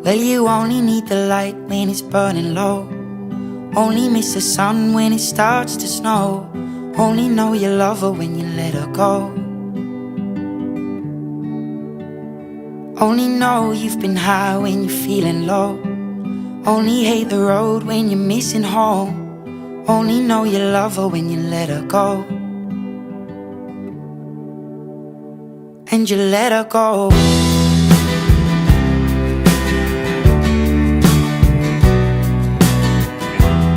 Well, you only need the light when it's burning low. Only miss the sun when it starts to snow. Only know you love her when you let her go. Only know you've been high when you're feeling low. Only hate the road when you're missing home. Only know you love her when you let her go. And you let her go.